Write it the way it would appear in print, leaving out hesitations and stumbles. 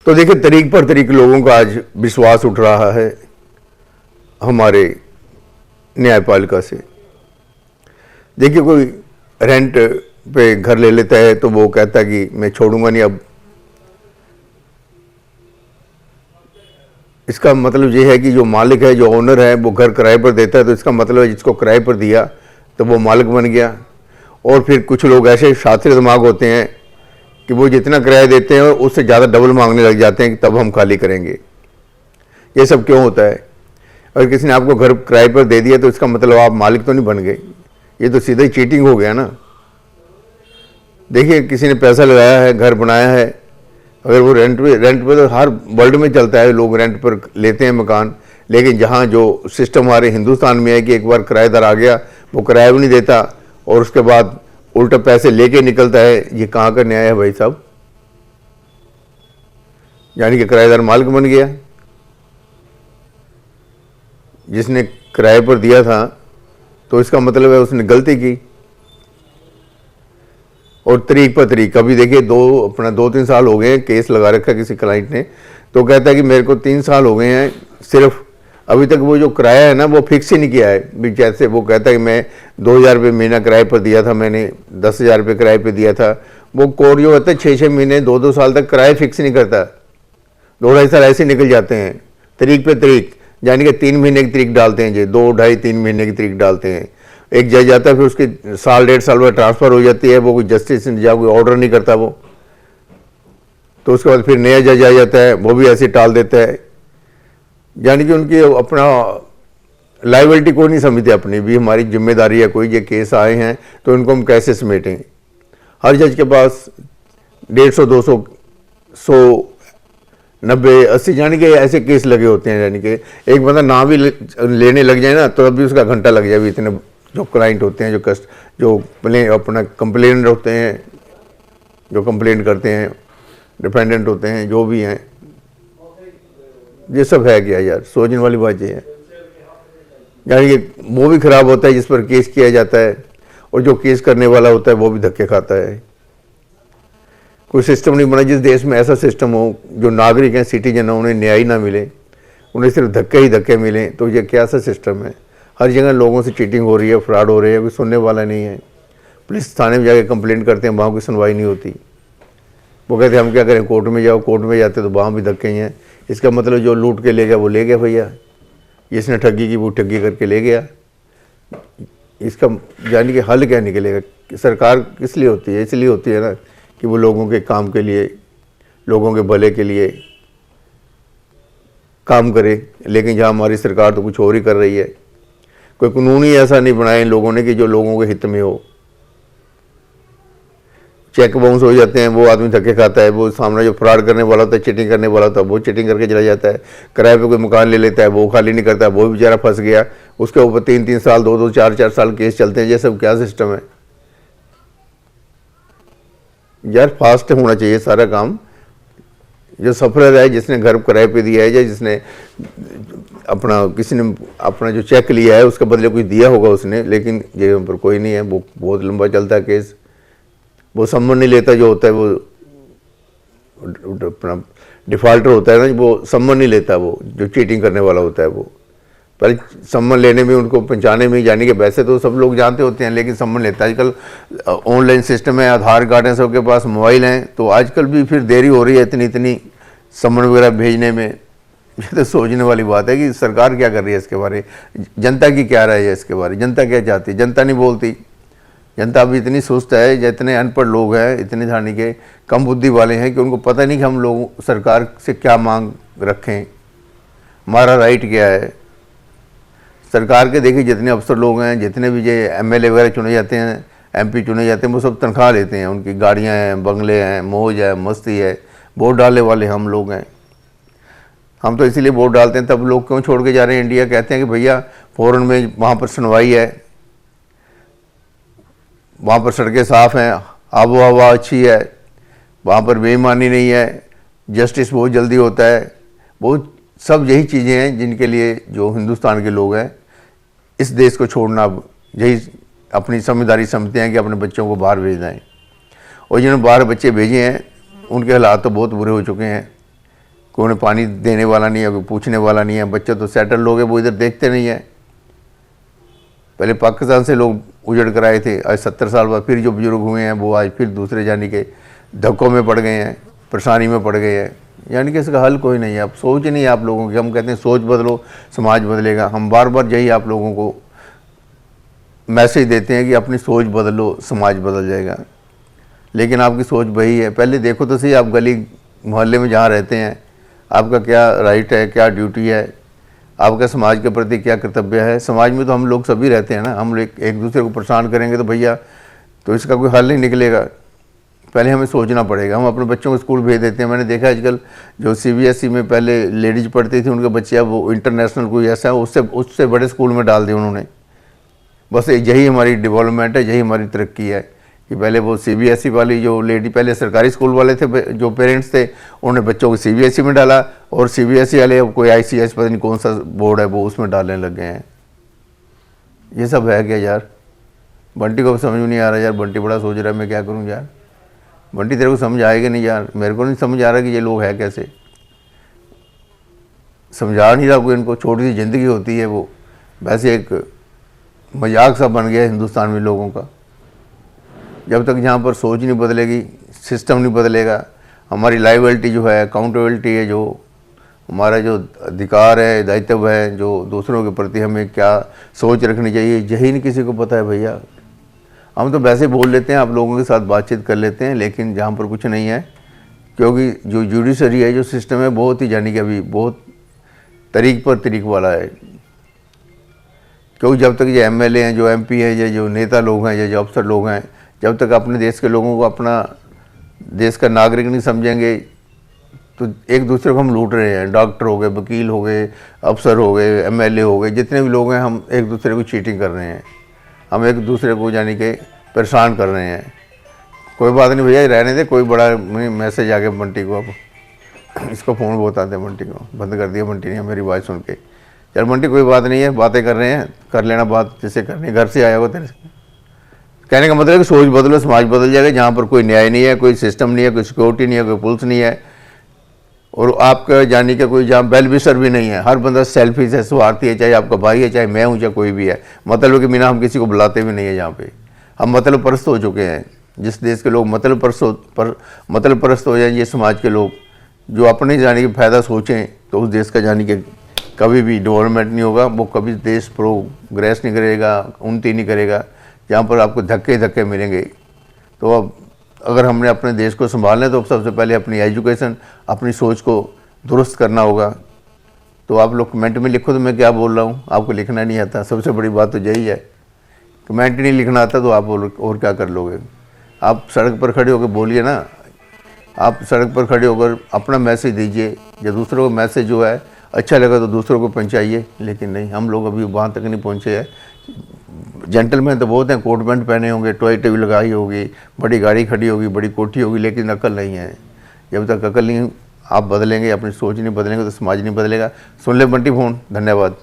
तो देखिए, तरीक पर तरीक लोगों का आज विश्वास उठ रहा है हमारे न्यायपालिका से। देखिए, कोई रेंट पे घर ले लेता है तो वो कहता है कि मैं छोड़ूंगा नहीं। अब इसका मतलब ये है कि जो मालिक है, जो ओनर है, वो घर किराए पर देता है, तो इसका मतलब है जिसको किराए पर दिया तो वो मालिक बन गया। और फिर कुछ लोग ऐसे शातिर दिमाग होते हैं कि वो जितना किराया देते हैं उससे ज़्यादा डबल मांगने लग जाते हैं कि तब हम खाली करेंगे। ये सब क्यों होता है? अगर किसी ने आपको घर किराए पर दे दिया तो इसका मतलब आप मालिक तो नहीं बन गए, ये तो सीधा ही चीटिंग हो गया ना। देखिए, किसी ने पैसा लगाया है, घर बनाया है, अगर वो रेंट पे तो हर वर्ल्ड में चलता है, लोग रेंट पर लेते हैं मकान। लेकिन जहाँ जो सिस्टम हमारे हिंदुस्तान में है कि एक बार किराएदार आ गया वो किराया भी नहीं देता और उसके बाद उल्टा पैसे लेके निकलता है, ये कहाँ का न्याय है भाई साहब? यानी कि किराएदार मालिक बन गया। जिसने किराए पर दिया था तो इसका मतलब है उसने गलती की। और तरीक पर तरीक, अभी देखिए 2-3 साल हो गए हैं, केस लगा रखा है किसी क्लाइंट ने, तो कहता है कि मेरे को 3 साल हो गए हैं, सिर्फ अभी तक वो जो किराया है ना वो फिक्स ही नहीं किया है। भी जैसे वो कहता है कि मैं 2,000 रुपये महीना किराए पर दिया था, मैंने 10,000 रुपये किराए पर दिया था। वो कोर्ट जो होता है 6-6 महीने 2-2 साल तक किराया फिक्स नहीं करता, 2-2.5 साल ऐसे निकल जाते हैं तरीक पे तरीक। यानी कि 3 महीने की तरीक डालते हैं जी, 2-2.5-3 महीने की तरीक डालते हैं। एक जज आता है, फिर उसकी 1-1.5 साल में ट्रांसफ़र हो जाती है, वो कोई जस्टिस या कोई ऑर्डर नहीं करता वो, तो उसके बाद फिर नया जज आ जाता है, वो भी ऐसे टाल देता है। यानी कि उनकी अपना लाइबिलिटी को नहीं समझते अपनी, भी हमारी जिम्मेदारी है, कोई ये केस आए हैं तो इनको हम कैसे समेटें। हर जज के पास 150, 200, 100, 90, 80 यानी कि ऐसे केस लगे होते हैं। यानी कि एक बंदा ना भी लेने लग जाए ना तो अभी उसका घंटा लग जाए। इतने जो क्लाइंट होते हैं, जो अपना कंप्लेंट होते हैं, जो कंप्लेंट करते हैं, डिपेंडेंट होते हैं, जो भी हैं, ये सब है क्या यार? सोचने वाली बात ये है। यानी कि वो भी खराब होता है जिस पर केस किया जाता है, और जो केस करने वाला होता है वो भी धक्के खाता है। कोई सिस्टम नहीं बना जिस देश में ऐसा सिस्टम हो, जो नागरिक हैं, सिटीजन हो, उन्हें न्याय ना मिले, उन्हें सिर्फ धक्के ही धक्के मिले। तो ये क्या सा सिस्टम है? हर जगह लोगों से चीटिंग हो रही है, फ्रॉड हो रही है, कोई सुनने वाला नहीं है। पुलिस थाने में जाके कंप्लेंट करते हैं, वहाँ कोई सुनवाई नहीं होती। वो कहते हैं हम क्या करें, कोर्ट में जाओ, कोर्ट में जाते तो वहाँ भी धक्के ही हैं। इसका मतलब जो लूट के ले गया वो ले गया भैया, जिसने ठगी की वो ठगी करके ले गया। इसका यानी कि हल क्या निकलेगा? सरकार किस लिए होती है? इसलिए होती है ना कि वो लोगों के काम के लिए, लोगों के भले के लिए काम करे। लेकिन जहाँ हमारी सरकार तो कुछ और ही कर रही है। कोई कानून ही ऐसा नहीं बनाया इन लोगों ने कि जो लोगों के हित में हो। चेक बाउंस हो जाते हैं, वो आदमी धक्के खाता है, वो सामने जो फ्रॉड करने वाला होता है, चीटिंग करने वाला होता है, वो चीटिंग करके चला जाता है। किराए पे कोई मकान ले लेता है, वो खाली नहीं करता, वो भी बेचारा फंस गया, उसके ऊपर 3-3 साल, 2-2, 4-4 साल केस चलते हैं। ये सब क्या सिस्टम है यार? फास्ट होना चाहिए सारा काम। जो सफर है, जिसने घर किराए पे दिया है, या जिसने अपना किसी ने अपना जो चेक लिया है उसके बदले कुछ दिया होगा उसने, लेकिन ये पर कोई नहीं है, वो बहुत लंबा चलता है केस। वो सम्मन नहीं लेता, जो होता है वो अपना डिफ़ॉल्टर होता है ना, वो सम्मन नहीं लेता, वो जो चीटिंग करने वाला होता है। वो पहले सम्मन लेने में, उनको पहचाने में, यानी कि वैसे तो सब लोग जानते होते हैं, लेकिन सम्मन लेता है। आजकल ऑनलाइन सिस्टम है, आधार कार्ड है, सबके पास मोबाइल हैं, तो आजकल भी फिर देरी हो रही है इतनी सम्मन वगैरह भेजने में। ये तो सोचने वाली बात है कि सरकार क्या कर रही है इसके बारे, जनता की क्या राय है इसके बारे, जनता क्या चाहती है? जनता नहीं बोलती। जनता अभी इतनी सुस्त है, जितने अनपढ़ लोग हैं, इतने जाने के कम बुद्धि वाले हैं कि उनको पता नहीं कि हम लोग सरकार से क्या मांग रखें, हमारा राइट क्या है। सरकार के देखिए जितने अफसर लोग हैं, जितने भी ये MLA वगैरह चुने जाते हैं, MP चुने जाते हैं, वो सब तनख्वाह लेते हैं। उनकी गाड़ियाँ हैं, बंगले हैं, मौज है, मस्ती है। वोट डालने वाले हम लोग हैं। हम तो इसीलिए वोट डालते हैं। तब लोग क्यों छोड़ के जा रहे हैं इंडिया? कहते हैं कि भैया फॉरेन में वहाँ पर सुनवाई है, वहाँ पर सड़कें साफ़ हैं, आबो हवा अच्छी है, वहाँ पर बेईमानी नहीं है, जस्टिस बहुत जल्दी होता है। बहुत सब यही चीज़ें हैं जिनके लिए जो हिंदुस्तान के लोग हैं इस देश को छोड़ना, यही अपनी समझदारी समझते हैं कि अपने बच्चों को बाहर भेज दें। और जिन्होंने बाहर बच्चे भेजे हैं उनके हालात तो बहुत बुरे हो चुके हैं। कोई उन्हें पानी देने वाला नहीं है, कोई पूछने वाला नहीं है। बच्चे तो सेटल लोग हैं, वो इधर देखते नहीं है। पहले पाकिस्तान से लोग उजड़ कर आए थे, आज 70 साल बाद फिर जो बुजुर्ग हुए हैं वो आज फिर दूसरे जाने के धक्कों में पड़ गए हैं, परेशानी में पड़ गए हैं। यानी कि इसका हल कोई नहीं है। अब सोच नहीं है आप लोगों की। हम कहते हैं सोच बदलो समाज बदलेगा। हम बार बार यही आप लोगों को मैसेज देते हैं कि अपनी सोच बदलो समाज बदल जाएगा, लेकिन आपकी सोच वही है। पहले देखो तो सही, आप गली मोहल्ले में जहाँ रहते हैं आपका क्या राइट है, क्या ड्यूटी है, आपका समाज के प्रति क्या कर्तव्य है। समाज में तो हम लोग सभी रहते हैं ना। हम लोग एक दूसरे को परेशान करेंगे तो भैया तो इसका कोई हल नहीं निकलेगा। पहले हमें सोचना पड़ेगा। हम अपने बच्चों को स्कूल भेज देते हैं। मैंने देखा आजकल जो CBSE में पहले लेडीज पढ़ती थी, उनके बच्चे अब वो इंटरनेशनल कोई ऐसा है उससे बड़े स्कूल में डाल दिए उन्होंने। बस यही हमारी डेवलपमेंट है, यही हमारी तरक्की है कि पहले वो CBSE वाली जो लेडी, पहले सरकारी स्कूल वाले थे जो पेरेंट्स थे, उन्होंने बच्चों को CBSE में डाला, और CBSE वाले अब कोई ICS पता नहीं कौन सा बोर्ड है वो उसमें डालने लग गए हैं। ये सब है क्या यार? बंटी को समझ में नहीं आ रहा यार। बंटी बड़ा सोच रहा है मैं क्या करूं यार। बंटी तेरे को समझ आएगा नहीं यार? मेरे को नहीं समझ आ रहा कि ये लोग है कैसे। समझा नहीं रहा कोई इनको। छोटी सी ज़िंदगी होती है, वो वैसे एक मजाक सा बन गया हिंदुस्तान में लोगों का। जब तक यहाँ पर सोच नहीं बदलेगी, सिस्टम नहीं बदलेगा, हमारी लाइबिलिटी जो है, अकाउंटेबिलिटी है, जो हमारा जो अधिकार है, दायित्व है, जो दूसरों के प्रति हमें क्या सोच रखनी चाहिए, यही नहीं किसी को पता है भैया। हम तो वैसे बोल लेते हैं, आप लोगों के साथ बातचीत कर लेते हैं, लेकिन जहाँ पर कुछ नहीं है। क्योंकि जो जुडिशरी है, जो सिस्टम है, बहुत ही यानी कि अभी बहुत तरीक वाला है। क्योंकि जब तक ये MLA हैं, जो MP हैं, ये जो नेता लोग हैं, ये जो अफसर लोग हैं, जब तक अपने देश के लोगों को अपना देश का नागरिक नहीं समझेंगे तो एक दूसरे को हम लूट रहे हैं। डॉक्टर हो गए, वकील हो गए, अफसर हो गए, MLA हो गए, जितने भी लोग हैं, हम एक दूसरे को चीटिंग कर रहे हैं। हम एक दूसरे को यानी कि परेशान कर रहे हैं। कोई बात नहीं भैया, रहने दे। कोई बड़ा मैसेज आ गया बंटी को, अब इसको फ़ोन बहुत आते हैं बंटी को। बंद कर दिया बंटी ने मेरी आवाज़ सुन के। यार बंटी कोई बात नहीं है, बातें कर रहे हैं, कर लेना बात जैसे करनी। घर से आया हो तेरे से। कहने का मतलब है कि सोच बदलो समाज बदल जाएगा। जहाँ पर कोई न्याय नहीं है, कोई सिस्टम नहीं है, कोई सिक्योरिटी नहीं है, कोई पुलिस नहीं है, और आपका जाने का कोई जहाँ बेल विशर भी नहीं है। हर बंदा सेल्फिश है, स्वार्थी है, चाहे आपका भाई है, चाहे मैं हूँ, चाहे कोई भी है। मतलब के बिना हम किसी को बुलाते भी नहीं है। यहाँ पे हम मतलब परस्त हो चुके हैं। जिस देश के लोग मतलब परस्त हो जाए, ये समाज के लोग जो अपने जाने के फ़ायदा सोचें, तो उस देश का जाने के कभी भी डेवलपमेंट नहीं होगा। वो कभी देश प्रोग्रेस नहीं करेगा, उन्नति नहीं करेगा। जहाँ पर आपको धक्के मिलेंगे। तो अब अगर हमने अपने देश को संभालना है तो सबसे पहले अपनी एजुकेशन, अपनी सोच को दुरुस्त करना होगा। तो आप लोग कमेंट में लिखो तो मैं क्या बोल रहा हूँ। आपको लिखना नहीं आता, सबसे बड़ी बात तो यही है। कमेंट नहीं लिखना आता तो आप और क्या कर लोगे। आप सड़क पर खड़े होकर बोलिए ना। आप सड़क पर खड़े होकर अपना मैसेज दीजिए, या दूसरों को मैसेज जो है अच्छा लगा तो दूसरों को पहुँचाइए। लेकिन नहीं, हम लोग अभी वहाँ तक नहीं पहुँचे हैं। जेंटलमैन तो बहुत हैं, कोट पैंट पहने होंगे, टॉय टेबल लगाई होगी, बड़ी गाड़ी खड़ी होगी, बड़ी कोठी होगी, लेकिन अकल नहीं है। जब तक अकल नहीं आप बदलेंगे, अपनी सोच नहीं बदलेंगे तो समाज नहीं बदलेगा। सुन ले बंटी फ़ोन। धन्यवाद।